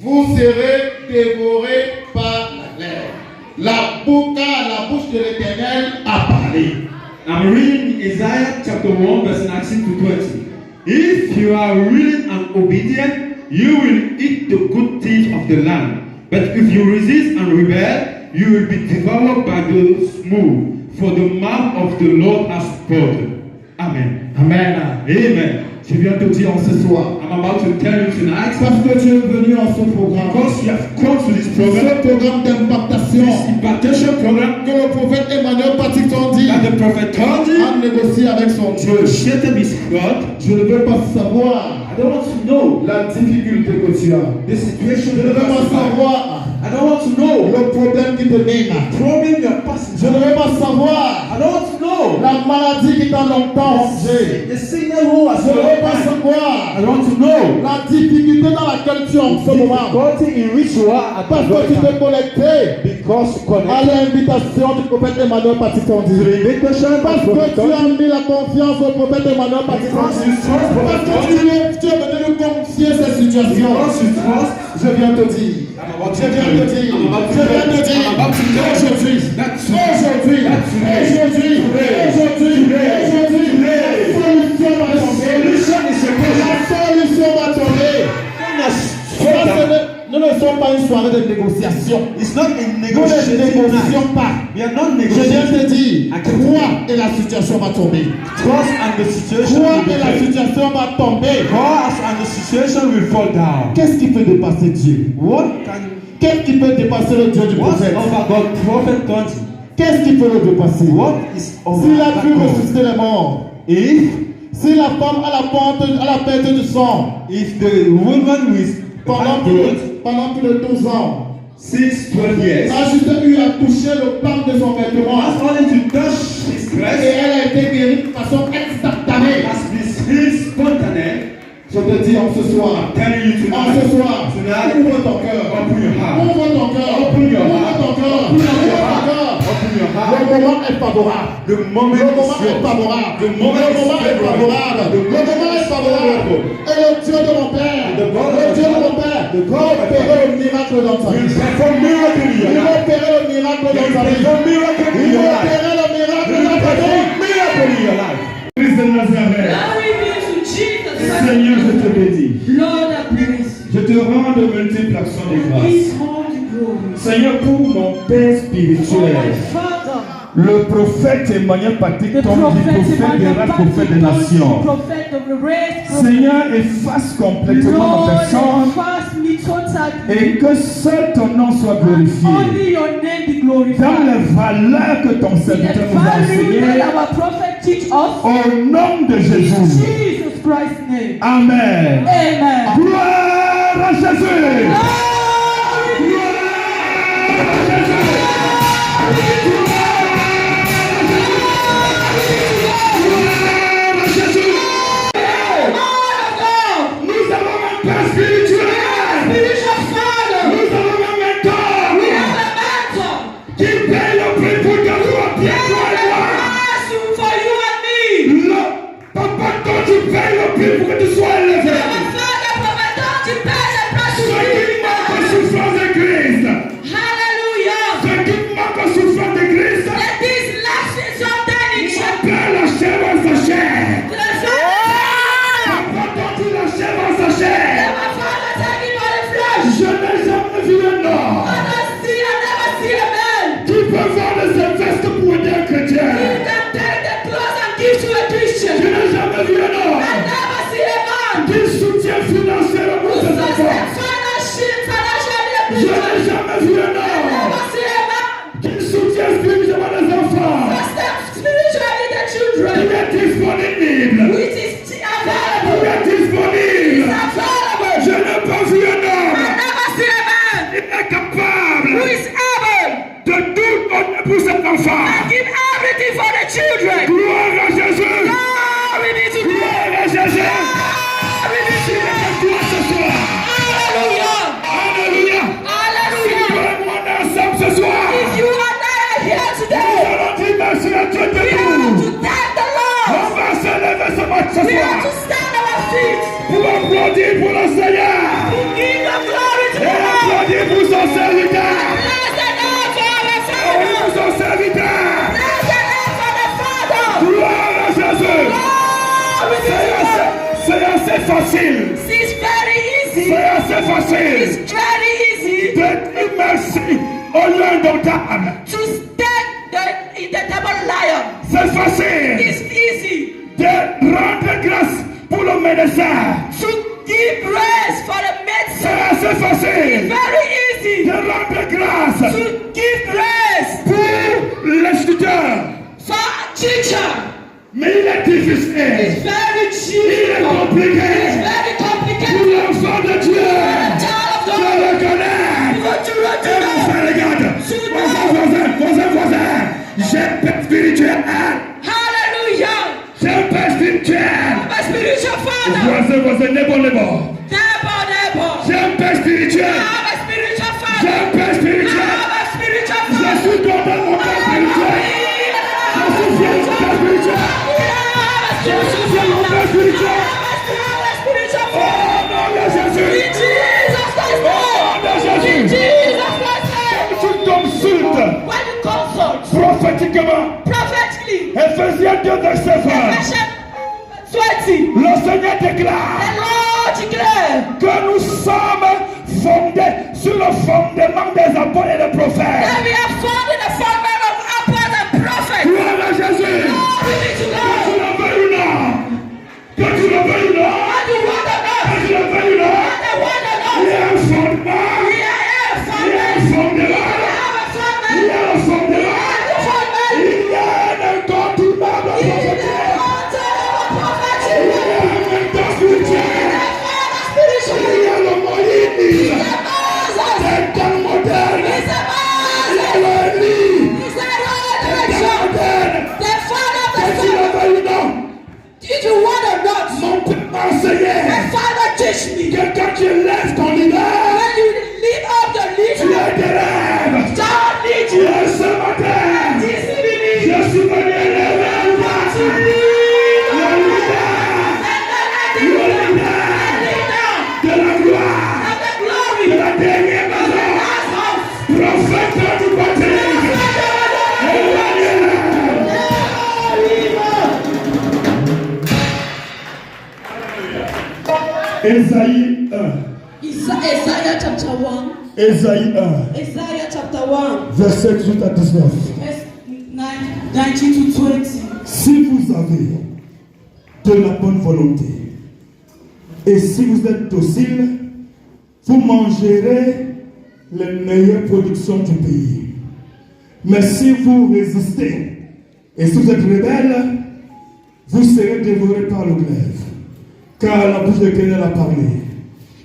vous serez dévorés par la glaire. La bouche de l'Éternel a parlé. I'm reading Isaiah chapter 1, verse 19 to 20. If you are willing and obedient, you will eat the good things of the land. But if you resist and rebel, you will be devoured by the smooth. For the mouth of the Lord has spoken. Amen. Amen. Amen. Je viens te dire en ce soir. I'm about to tell you tonight. Parce que tu es venu en ce programme. Because you have come to this Ce program. programme d'impactation. This impartation program. Que le prophète Emmanuel Patiton dit. That the prophet told you. A négocié avec son Dieu. Shut up his God. Je ne veux pas savoir. I don't want to know La difficulté que tu as. the situation. Je ne veux pas savoir. I don't want to know Le problème qui te mine. problem you're passing. Je ne veux pas savoir. I don't want to know La maladie qui t'a longtemps rongé. the sickness who has Je ne veux pas I savoir. don't want to know La difficulté dans laquelle tu es en ce moment. difficulty in which you are at Parce que tu t'es connecté because you à connect l'invitation du prophète Emmanuel Patitondi. to the invitation Parce que tu as mis la confiance au prophète Emmanuel Patitondi. Parce que tu es venu nous confier cette situation. Je viens te dire. Je viens te dire. Je viens te dire. Aujourd'hui. Aujourd'hui. La solution va tomber. Nous ne sommes pas une soirée de négociation. It's not a Nous ne negotiation négocions night. pas. We are not Je viens negotiating. te dire, crois et la situation va tomber. Trust and the situation Crois will be et la better. situation va tomber. Trust and the situation will fall down. Qu'est-ce qui peut dépasser Dieu? What can Qu'est-ce qui peut dépasser le Dieu du what's prophète? over God prophet told you? Qu'est-ce qui peut le dépasser? What is over S'il a pu God? ressusciter les morts, If si la femme à la perte du sang the woman with pendant plus de 12 ans 12 years a juste eu à toucher le pan de son vêtement has only to touch his et breast elle a été guérie de façon instantanée. has been healed spontaneous. Je te dis en ce soir, Telling you en ce tonight, soir, tonight, ouvre ton cœur, open your heart. ouvre ton cœur, Open your ouvre heart. ton cœur, Open your ouvre ton heart. cœur. Open your heart. Le moment est favorable. The moment Le moment is est yours. favorable. The Le moment is moment est favorable. favorable. Le moment est favorable. Et le Dieu de mon Père, The God le of Dieu de my mon Père, The God va of my opérer le miracle dans ta will vie. perform miracle in Il your va life. opérer le miracle dans ta vie. Perform miracle in Il your va life. opérer le miracle Will dans ta vie. perform miracle in your life. Christ de Nazareth, Glory be to Jesus. Seigneur, je te bénis. Lord, I praise Je te rends de multiples actions de you. grâce. Please hold the glory. Seigneur, pour mon Père Oh, spirituel, my Father, le prophète Emmanuel Patrick the tombe du prophet prophète des Emmanuel races, prophète des Patrick, nations. prophet of the race, Seigneur, efface complètement ma Lord, personne fast me totally. et que seul ton nom soit glorifié. Only your name be Dans glorified. les valeurs que ton In serviteur the nous a value that enseignées, our prophet teach us, au nom de in Jésus. Jesus Christ's name. Amen. Amen. Gloire à Jésus. Nous avons un Père spirituel. Spiritual Father, Nous avons un mentor we have a mentor. qui paye le prix pour que nous appions toi et moi. Ask you for you and me. Le papa, toi tu payes le prix pour que tu sois élevé. Our Father, Prophet, don't you pay the price Ce to qui be. manque aux souffrances de Christ. Hallelujah. Ce qui manque aux souffrances de Christ. Let this last something in Mon church. Père l'achève en sa chair. The Father, Papa, toi tu l'achèves en sa chair. my Father, take it by the flesh. Je n'ai jamais vu un homme I never see a man. qui peut vendre ses vestes pour aider un He chrétien. can take the clothes and give to a Je Christian. n'ai jamais vu un I homme never see a man qui soutient financièrement who ses sustains enfants. financially a Je Christian. n'ai jamais vu un I homme never see a man qui soutient spirituellement les enfants. who sustains spiritually the Qui children. est disponible. Which is Qui available. est disponible. It's available. Je n'ai pas vu un I homme never see a man qui est capable who is able de tout donner pour cet enfant. to give everything for the children. Gloire à Jésus. Glory be to God. Gloire à Jésus. Glory be to Il est God. avec toi ce soir. Hallelujah. Alléluia. Hallelujah. Toi et moi ensemble ce soir. If you and I are here Nous today, allons dire merci à Dieu de we have nous. to thank the On Lord. va se lever ce matin ce We have to soir stand our feet. pour applaudir pour le Seigneur To give the glory to et the Lord. applaudir pour son serviteur. Bless the Lord for our Pour Father. son serviteur. Bless the Lord for the Father. Gloire à Jésus. Glory be to God. C'est assez facile. It's very easy. C'est assez facile It's very easy de dire merci au l'indomptable. to stand the double lion. C'est facile It's easy de rendre grâce pour le médecin. To give grace for the medicine. C'est assez It's facile very easy de rendre grâce to give grace pour l'instituteur. for a teacher. Mais il est difficile. It's very Il est difficult. compliqué. It's very Pour complicated. l'enfant de Dieu. The child of Je God. le connais. You got to run to Et know. mon frère, regarde. Voisin. J'ai un père spirituel. Hallelujah. J'ai un père spirituel. My spiritual father. Voisin, nebo. Neighbor. J'ai un père spirituel. I have a spiritual J'ai father. un père I spirituel. have a spiritual Je father. suis content de mon père spirituel. Je suis fier de mon père spirituel. Je suis fier de mon père spirituel. Oh, nom de Jésus. Tu t'insultes When you consult prophétiquement. prophetically, Ephésiens 2, verset 20. Ephesians 20, Le Seigneur déclare the Lord declared que nous sommes fondés sur le fondement des apôtres et des prophètes. that we are founded the fundament of apostles and prophets. Gloire à Jésus. Glory be to Que God. tu le veuilles ou non. Que tu le veuilles ou non. And the word of Que God, tu le veuilles ou non. and the word of Il y God, a un fondement. we are a Il y a un fundament. fondement. We have a Il fundament. y a un fondement. We have a fundament. Il y a un incontournable In the prophétique. altar of prophecy. Il y a un mentor spirituel. Father spiritually. Il y a le Moïse. He's a Moses. C'est temps moderne. He's a Il y a Moses. le Élie. He's a Lord C'est of temps moderne. the Father of Que the tu le Son. veuilles ou non. Did you want or not? Mon père m'a enseigné My father teach me. que quand tu lèves ton leader, When you lift up the tu leader, as des rêves. God leads you. Et ce matin, This evening, je suis venu élever le leader de la gloire, of the de glory, la dernière maison, prophète du baptême. Ésaïe 1. Isaiah chapter 1. Ésaïe 1. Isaiah chapter 1. Verset 18 à 19. Verse 19 to 20. Si vous avez de la bonne volonté et si vous êtes docile, vous mangerez les meilleures productions du pays. Mais si vous résistez et si vous êtes rebelle, vous serez dévorés par le glaive. Car la bouche de l'Éternel a parlé.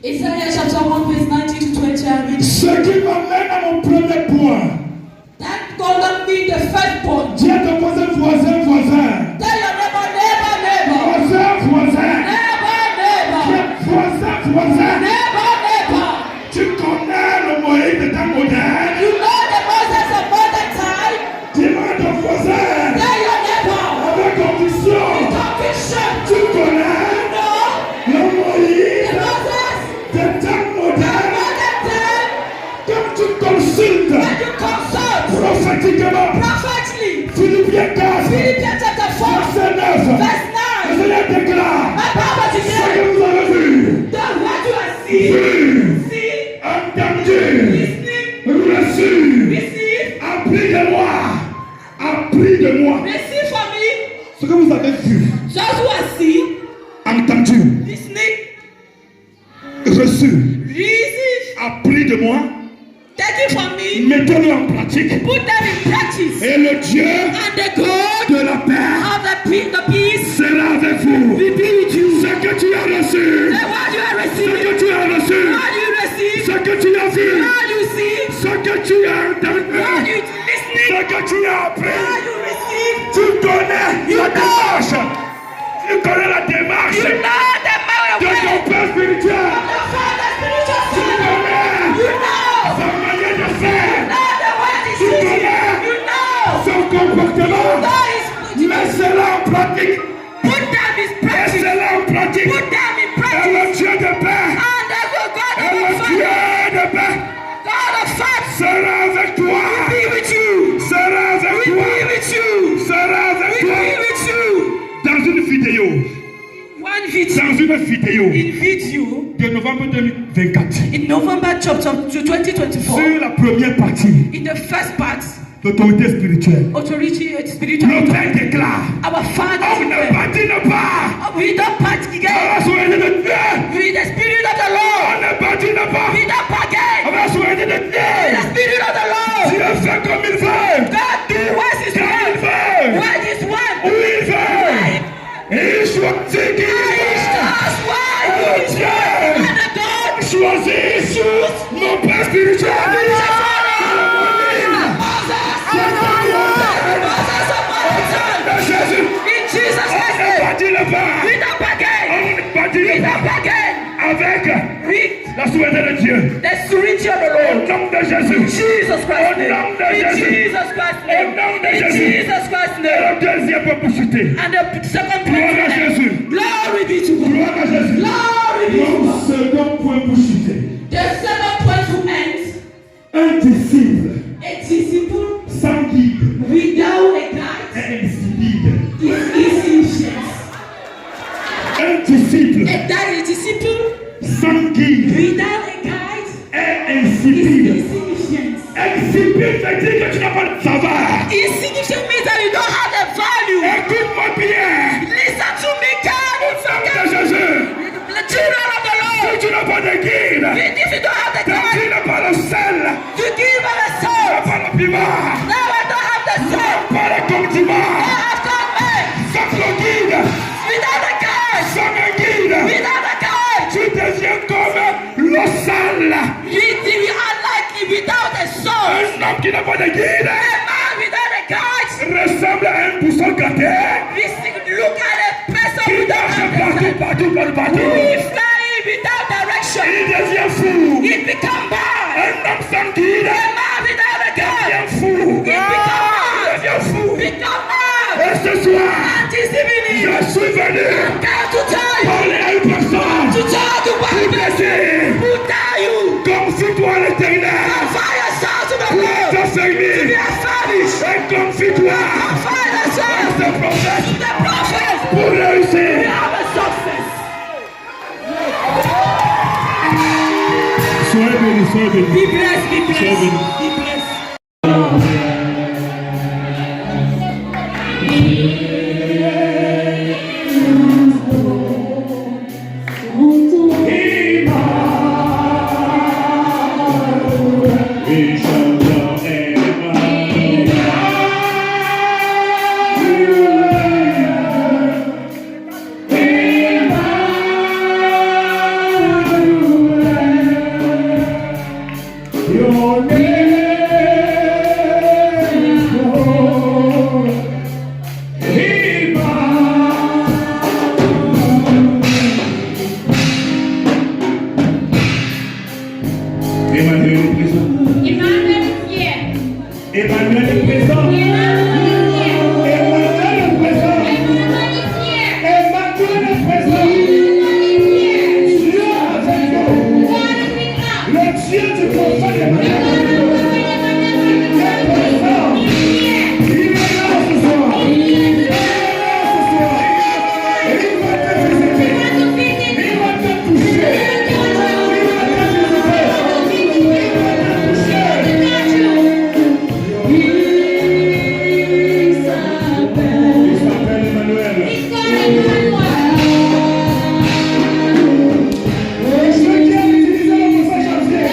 Isaiah chapter 1 verse 19 to 20. I read. Ce qui m'amène à mon premier point. That gonna be the first point. Dis à ton voisin, voisin. Tell your neighbor. Voisin. Neighbor. Neighbor. Tu connais le Moïse de ta moderne. You know the Moses of modern time. Dis-moi à ton voisin. Tell your neighbor. Avec conviction. Conviction. Tu connais No. le Moïse The Moses de ta of moderne. modern time. Quand tu consultes When you consult prophétiquement. prophetically. Philippiens 4. Philippians chapter 4 Verset 9. verse Le 9. Seigneur déclare. My Bible Ce declares que vous avez vu. that what you are seeing, Vu. see, Entendu. listening, Reçu. receive, Appris de moi. Appris de moi. receive from me. Ce que vous avez vu. Those who are seeing, Entendu. listening, Reçu. receive, Appris de moi. take it from me, Mettez-le en pratique. put them in practice. Et le Dieu And the God de la paix of the peace sera avec vous. will be with you. Ce que tu as reçu. The what you are Ce receiving, que tu as reçu. what you receive, Ce que tu as vu. what you see, Ce que tu as entendu. what you Ce listening, que tu as appris. what you receive. Tu connais la démarche. Tu connais la démarche You know the power of de ton God. Père spirituel. The Father, spiritual Tu son. connais You know. sa manière de faire. Know the way he Tu sees you. connais You know. son comportement. Know his Mets-le en pratique. put them in practice. Mets-le en pratique. Put them in Et practice. le Dieu de paix. And the God Et le of Dieu faith, de paix God of faith, sera avec toi. be with you. Sera avec Will toi. be with you. Sera avec Will toi. be with you. Dans une vidéo. One video. Dans une vidéo In video. de novembre 2024. In November chapter 2024. Sur la première partie. In the first part. l'autorité spirituelle. Authority spiritual. Le Père déclare, Our Father. on ne bâtit pas We don't part dans again. la souveraineté de Dieu. With the Spirit of the On Lord. ne bâtit pas We don't part again. dans la souveraineté de With the Dieu. Spirit of the Lord. Dieu fait comme il veut. God do what is Quand il right. veut. What is Où one. il veut. Il choisit qui il veut. That's why Oh Dieu. and the God Choisis mon Père spirituel. Jésus. in Jesus On Christ. ne bâtit pas. We don't part again. On ne bâtit We don't pas part again. avec With la souveraineté de Dieu. the Spirit of the Au Lord. nom de Jésus. Jesus Christ's Au nom de name. In Jésus. Jesus Christ's Au name. nom de In Jésus. Jesus Christ's Et name. le deuxième peut pour chuter. And the second Gloire à point. Jésus. Glory be to God. Gloire à Jésus. Glory be to Mon God. second point pour chuter. The second point to end. Un disciple A disciple sans guide without a guide est insipide. is insufficient. Un disciple A disciple sans guide without a guide est is insipide. insufficient. Insipide veut dire que tu n'as pas de savoir. Insufficient means that you don't have the value. Écoute-moi bien. Listen to me, Au nom de God. Jésus. The children of the Si Lord. tu n'as pas de guide, If you don't have the si tu guide, n'as pas le sel, you give us a tu soul. n'as pas le piment, Now I don't have the tu soul. n'as pas le I condiment. have come back Sans le guide, without a guide. sans un guide, Without a guide. tu deviens comme le sel. We are like without a soul. Un homme qui n'a pas de guide A man without a guide. ressemble à un pousson gâté Look at a person qui without marche a guide. partout. He flying without direction. Il devient fou. He become bad. Un homme sans guide A man without a guide. devient fou. He become bad. Devient fou. Become bad. Et ce soir, And this evening, je suis venu God to tell you, parler à une personne to tell the pour one te person dire, who tell you, confie-toi à l'éternel confide yourself to the pour Lord. te To be servir. established. Et confie-toi Confide à yourself ce prophète to the prophet. pour We réussir. have a success. Soyez bénis, soyez bénis. Be blessed, be blessed, be blessed. Your name is Lord. Emmanuel est présent. Emmanuel is here. Emmanuel est présent. Emmanuel is here. Emmanuel est présent. Emmanuel is here. Emmanuel est présent. Emmanuel is here. Dieu avec nous. God is with us. Le Dieu du prophète Emmanuel. Il est présent. Il est là ce soir. Il est là ce soir. Et il va te visiter. Il va te toucher. Il va te visiter. Il va te toucher. Il s'appelle Emmanuel. Et ceux qui ont utilisé le message entier.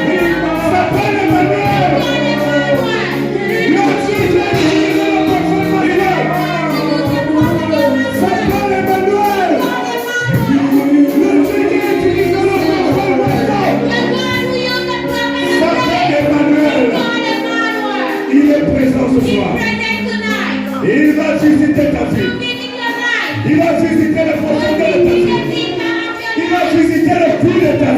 Il s'appelle Emmanuel. Le Dieu qui a utilisé le prophète Emmanuel. S'appelle Emmanuel. Le Dieu qui a utilisé le prophète Emmanuel. S'appelle Emmanuel. Il est présent ce soir. Il va visiter ta vie. Il va visiter les profondeurs de ta vie. Il va visiter le puits de ta